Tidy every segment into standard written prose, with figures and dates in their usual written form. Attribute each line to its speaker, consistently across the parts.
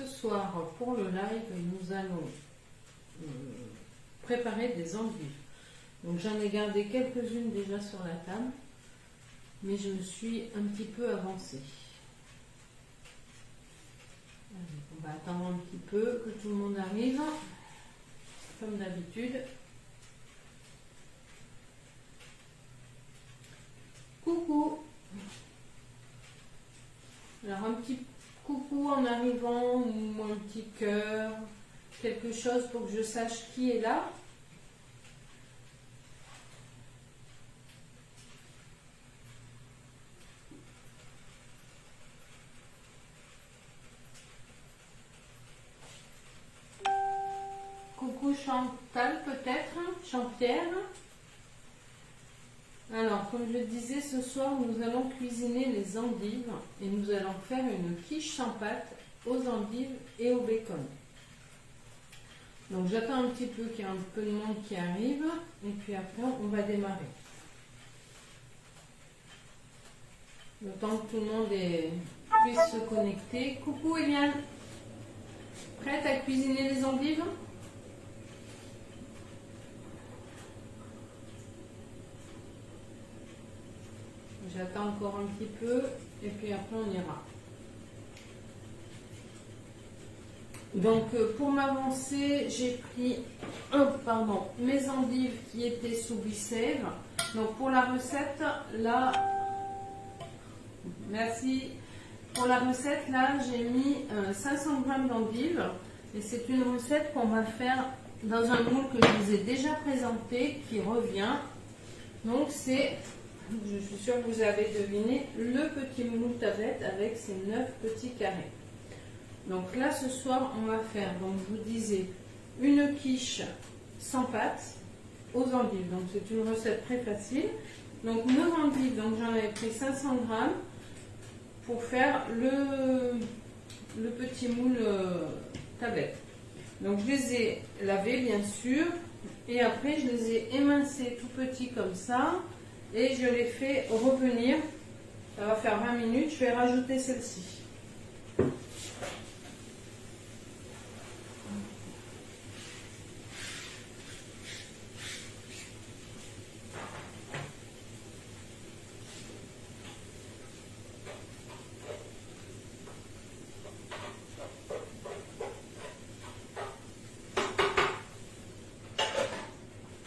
Speaker 1: ce soir, pour le live, nous allons préparer des endives. Donc j'en ai gardé quelques-unes déjà sur la table, mais je me suis un petit peu avancée. Allez, on va attendre un petit peu que tout le monde arrive, comme d'habitude. Coucou! Alors un petit coucou en arrivant, ou un petit cœur, quelque chose pour que je sache qui est là. Coucou Chantal peut-être, Jean-Pierre. Alors, comme je disais, ce soir, nous allons cuisiner les endives et nous allons faire une quiche sans pâte aux endives et au bacon. Donc, j'attends un petit peu qu'il y ait un peu de monde qui arrive et puis après, on va démarrer. Le temps que tout le monde puisse se connecter. Coucou Eliane, prête à cuisiner les endives ? J'attends encore un petit peu et puis après on ira. Donc pour m'avancer, j'ai pris mes endives qui étaient sous Bicève. Donc pour la recette, là, merci. Pour la recette, là, j'ai mis 500 g d'endives et c'est une recette qu'on va faire dans un moule que je vous ai déjà présenté qui revient. Donc c'est, je suis sûre que vous avez deviné, le petit moule tablette avec ses 9 petits carrés. Donc là, ce soir, on va faire, donc je vous disais, une quiche sans pâte aux endives. Donc c'est une recette très facile. Donc nos endives, donc j'en avais pris 500 g pour faire le petit moule tablette. Donc je les ai lavés, bien sûr, et après je les ai émincés tout petits comme ça. Et je les fais revenir, ça va faire 20 minutes, je vais rajouter celle-ci.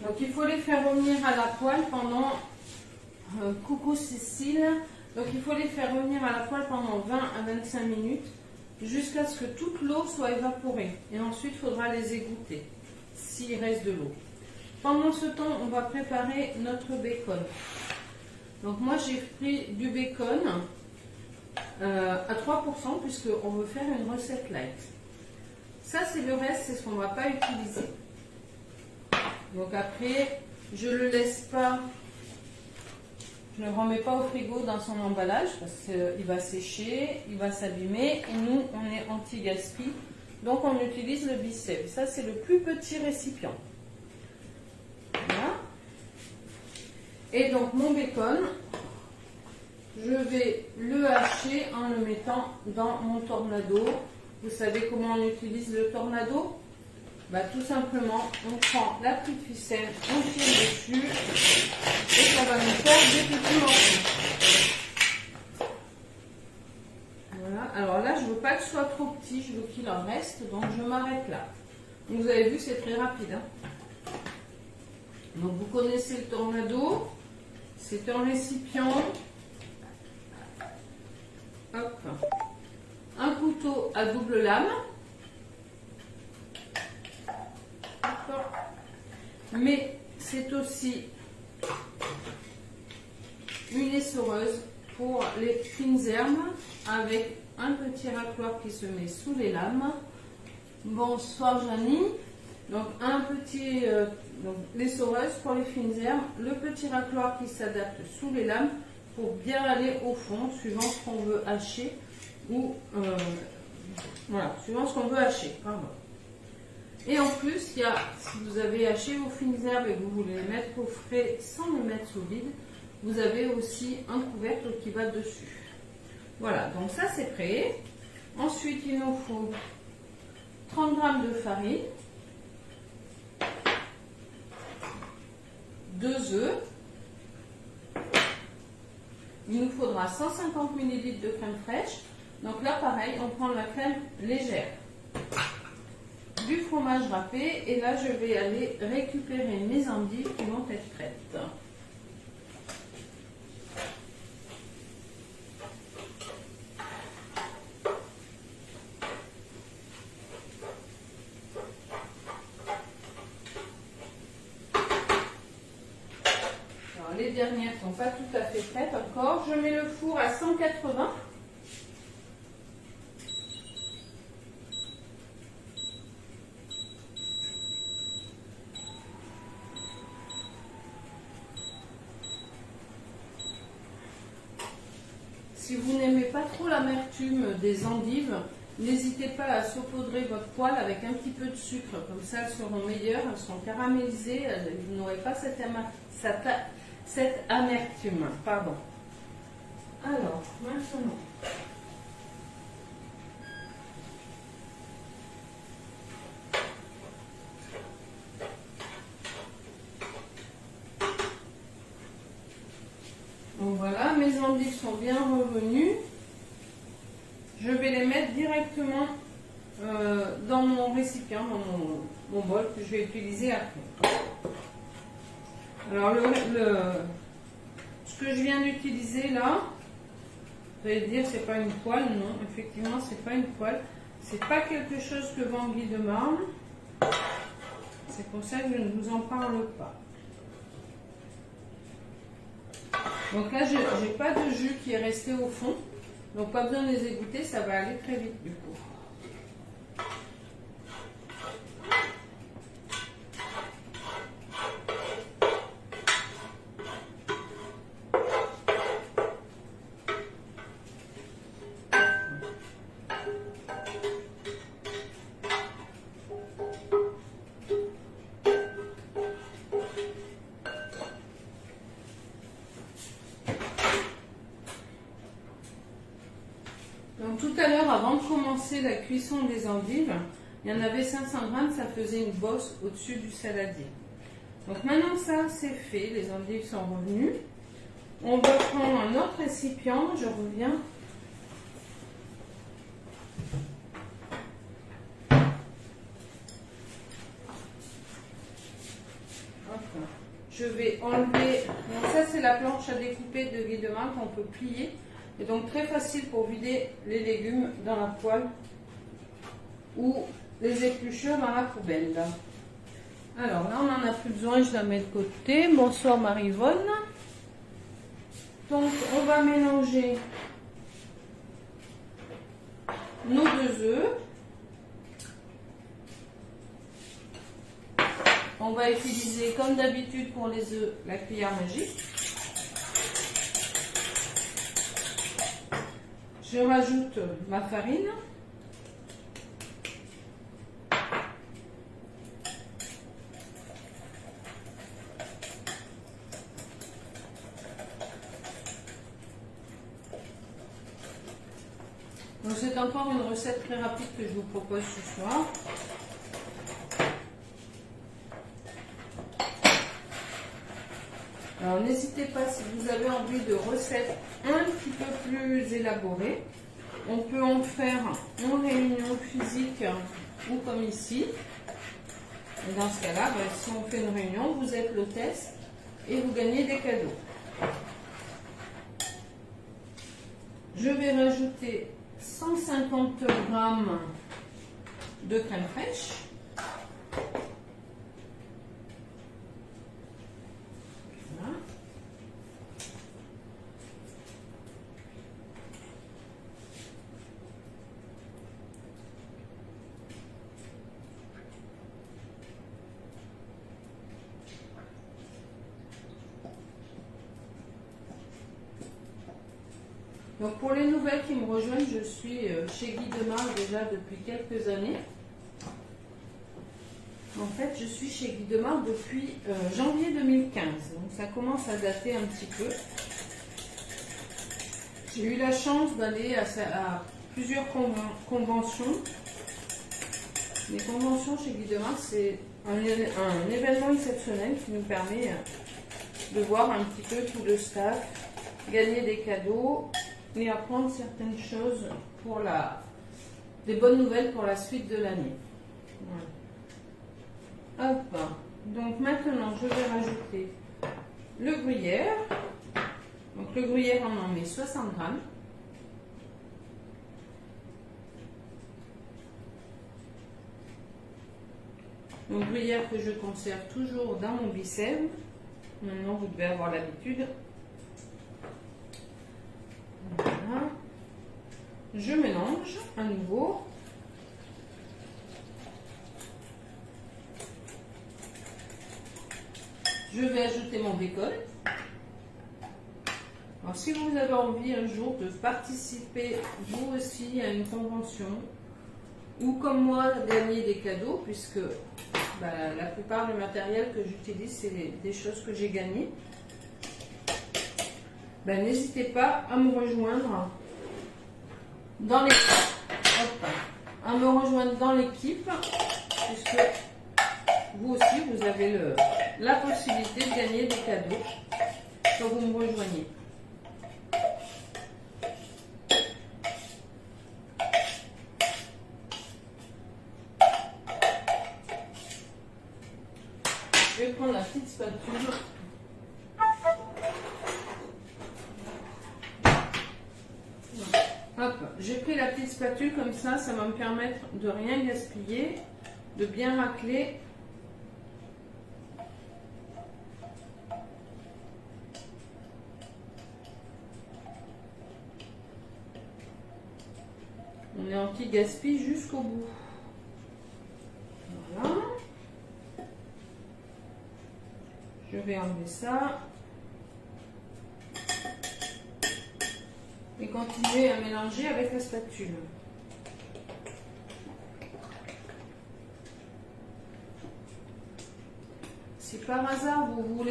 Speaker 1: Donc il faut les faire revenir à la poêle pendant... coucou Cécile, donc il faut les faire revenir à la poêle pendant 20 à 25 minutes jusqu'à ce que toute l'eau soit évaporée et ensuite il faudra les égoutter s'il reste de l'eau. Pendant ce temps, on va préparer notre bacon. Donc moi j'ai pris du bacon à 3% puisqu'on veut faire une recette light. Ça c'est le reste, c'est ce qu'on ne va pas utiliser. Donc après, je ne le laisse pas. Je ne le remets pas au frigo dans son emballage parce qu'il va sécher, il va s'abîmer et nous on est anti-gaspi, donc on utilise le Bicève. Ça c'est le plus petit récipient. Voilà. Et donc mon bacon, je vais le hacher en le mettant dans mon tornado. Vous savez comment on utilise le tornado ? Bah, tout simplement, on prend la petite ficelle, on tire dessus et ça va nous faire des petits morceaux. Voilà, alors là, je ne veux pas que ce soit trop petit, je veux qu'il en reste, donc je m'arrête là. Donc, vous avez vu, c'est très rapide. Hein. Donc, vous connaissez le tornado, c'est un récipient. Hop. Un couteau à double lame. Mais c'est aussi une essoreuse pour les fines herbes avec un petit racloir qui se met sous les lames. Bonsoir Janie. Donc un petit l'essoreuse pour les fines herbes, le petit racloir qui s'adapte sous les lames pour bien aller au fond suivant ce qu'on veut hacher ou voilà, suivant ce qu'on veut hacher. Pardon. Et en plus, si vous avez haché vos fines herbes et que vous voulez les mettre au frais sans les mettre sous vide, vous avez aussi un couvercle qui va dessus. Voilà, donc ça c'est prêt. Ensuite, il nous faut 30 g de farine, 2 œufs. Il nous faudra 150 ml de crème fraîche. Donc là, pareil, on prend la crème légère. Du fromage râpé. Et là, je vais aller récupérer mes endives qui vont être prêtes. Les dernières sont pas tout à fait prêtes encore. Je mets le four à 180. Si vous n'aimez pas trop l'amertume des endives, n'hésitez pas à saupoudrer votre poêle avec un petit peu de sucre. Comme ça, elles seront meilleures, elles seront caramélisées. Vous n'aurez pas cette amertume. Pardon. Alors, maintenant. Donc voilà, mes endives sont bien revenues. Je vais les mettre directement dans mon récipient, dans mon bol que je vais utiliser après. Alors ce que je viens d'utiliser là, vous allez dire c'est pas une poêle, non, effectivement c'est pas une poêle, c'est pas quelque chose que vend Guy de Marne, c'est pour ça que je ne vous en parle pas. Donc là, je n'ai pas de jus qui est resté au fond. Donc pas besoin de les égoutter, ça va aller très vite du coup. Donc tout à l'heure, avant de commencer la cuisson des endives, il y en avait 500 g, ça faisait une bosse au-dessus du saladier. Donc maintenant que ça c'est fait, les endives sont revenues, on va prendre un autre récipient, je reviens. Enfin, je vais enlever, donc ça c'est la planche à découper de Guy de Marne qu'on peut plier. Et donc très facile pour vider les légumes dans la poêle ou les épluchures dans la poubelle. Alors là on n'en a plus besoin, je la mets de côté. Bonsoir Marie-Yvonne. Donc on va mélanger nos 2 œufs. On va utiliser comme d'habitude pour les œufs la cuillère magique. Je rajoute ma farine. Donc c'est encore une recette très rapide que je vous propose ce soir. Alors n'hésitez pas, si vous avez envie de recettes un petit peu plus élaborées, on peut en faire en réunion physique ou comme ici. Et dans ce cas-là, si on fait une réunion, vous êtes l'hôtesse et vous gagnez des cadeaux. Je vais rajouter 150 g de crème fraîche. Voilà. Donc pour les nouvelles qui me rejoignent, je suis chez Guy de Marne déjà depuis quelques années. En fait, je suis chez Guy de Marne depuis janvier 2015. Donc ça commence à dater un petit peu. J'ai eu la chance d'aller à plusieurs conventions. Les conventions chez Guy Demain, c'est un événement exceptionnel qui nous permet de voir un petit peu tout le staff, gagner des cadeaux et apprendre certaines choses pour des bonnes nouvelles pour la suite de l'année. Voilà. Hop. Donc maintenant, je vais rajouter le gruyère. Donc le gruyère, on en met 60 grammes. Donc gruyère que je conserve toujours dans mon bicèbre. Maintenant, vous devez avoir l'habitude. Voilà. Je mélange à nouveau. Je vais ajouter mon bacon. Alors, si vous avez envie un jour de participer vous aussi à une convention ou comme moi gagner des cadeaux, puisque la plupart du matériel que j'utilise c'est des choses que j'ai gagnées, n'hésitez pas à me rejoindre dans l'équipe, puisque vous aussi vous avez la possibilité de gagner des cadeaux quand vous me rejoignez. Je vais prendre la petite spatule. Hop, j'ai pris la petite spatule comme ça va me permettre de rien gaspiller, de bien racler. On est anti-gaspi jusqu'au bout. Voilà. Je vais enlever ça. Et continuer à mélanger avec la spatule. Si par hasard vous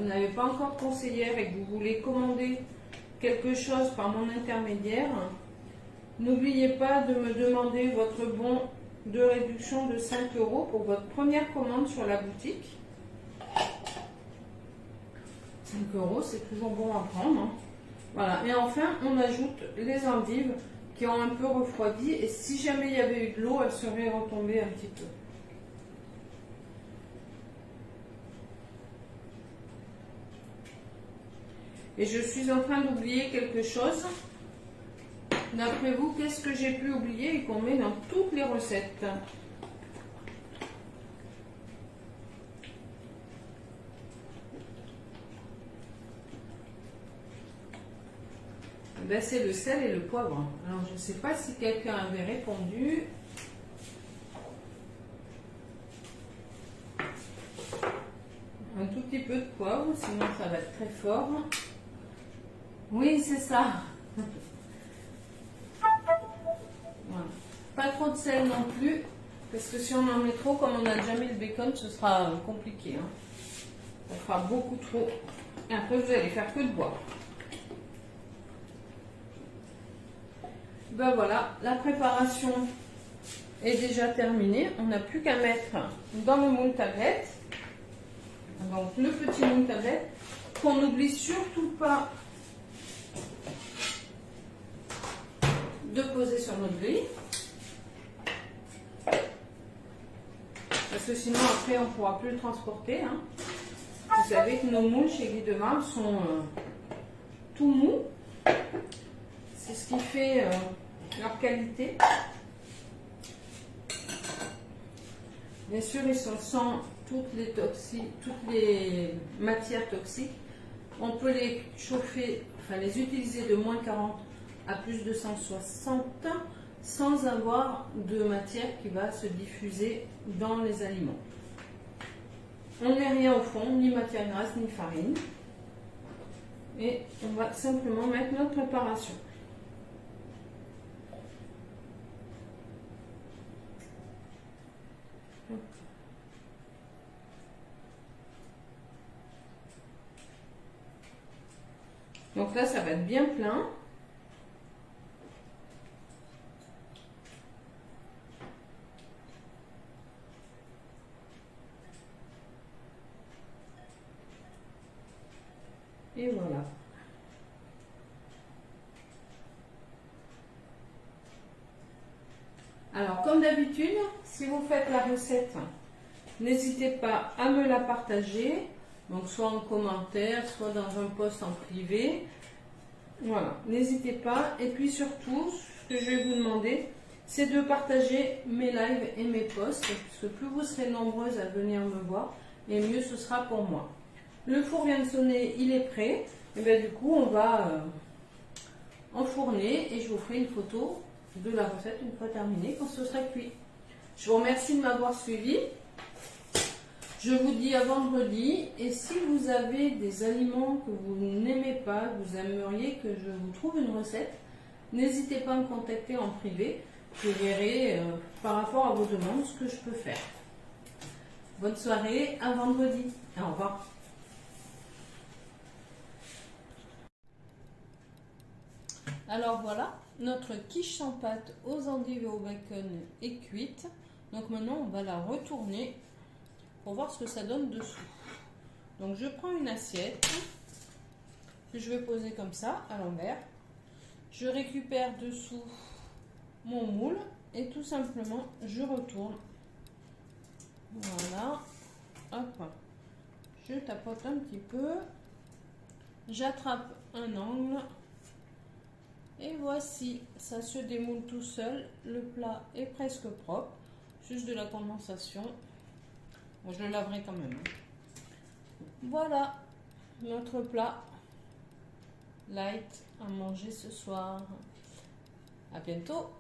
Speaker 1: n'avez pas encore conseillère et que vous voulez commander quelque chose par mon intermédiaire, n'oubliez pas de me demander votre bon de réduction de 5 € pour votre première commande sur la boutique. 5 €, c'est toujours bon à prendre. Hein. Voilà. Et enfin, on ajoute les endives qui ont un peu refroidi. Et si jamais il y avait eu de l'eau, elles seraient retombées un petit peu. Et je suis en train d'oublier quelque chose. D'après vous, qu'est-ce que j'ai pu oublier et qu'on met dans toutes les recettes ? C'est le sel et le poivre. Alors, je ne sais pas si quelqu'un avait répondu. Un tout petit peu de poivre, sinon ça va être très fort. Oui, c'est ça. Voilà. Pas trop de sel non plus, parce que si on en met trop, comme on n'a déjà mis le bacon, ce sera compliqué. Hein. Ça fera beaucoup trop. Et après, vous allez faire que de boire. Voilà, la préparation est déjà terminée. On n'a plus qu'à mettre dans le moule tablette. Donc le petit moule tablette qu'on n'oublie surtout pas de poser sur notre grille. Parce que sinon après on ne pourra plus le transporter. Hein. Vous savez que nos moules chez Guy Demain sont tout mous. C'est ce qui fait leur qualité. Bien sûr, ils sont sans toutes les matières toxiques. On peut les chauffer, enfin les utiliser de moins 40 à plus de 160 sans avoir de matière qui va se diffuser dans les aliments. On ne met rien au fond, ni matière grasse, ni farine. Et on va simplement mettre notre préparation. Donc là, ça va être bien plein. Et voilà. Alors, comme d'habitude, si vous faites la recette, n'hésitez pas à me la partager, donc soit en commentaire, soit dans un post en privé. Voilà, n'hésitez pas. Et puis surtout, ce que je vais vous demander, c'est de partager mes lives et mes posts, parce que plus vous serez nombreuses à venir me voir, et mieux ce sera pour moi. Le four vient de sonner, il est prêt. Et bien du coup, on va enfourner et je vous ferai une photo de la recette une fois terminée, quand ce sera cuit. Je vous remercie de m'avoir suivi. Je vous dis à vendredi. Et si vous avez des aliments que vous n'aimez pas, que vous aimeriez que je vous trouve une recette, n'hésitez pas à me contacter en privé. Je verrai par rapport à vos demandes ce que je peux faire. Bonne soirée, à vendredi. Au revoir. Alors voilà, notre quiche sans pâte aux endives et au bacon est cuite. Donc maintenant, on va la retourner pour voir ce que ça donne dessous. Donc je prends une assiette que je vais poser comme ça à l'envers. Je récupère dessous mon moule et tout simplement je retourne. Voilà, hop, je tapote un petit peu, j'attrape un angle. Et voici, ça se démoule tout seul. Le plat est presque propre, juste de la condensation. Bon, je le laverai quand même. Voilà notre plat light à manger ce soir. À bientôt.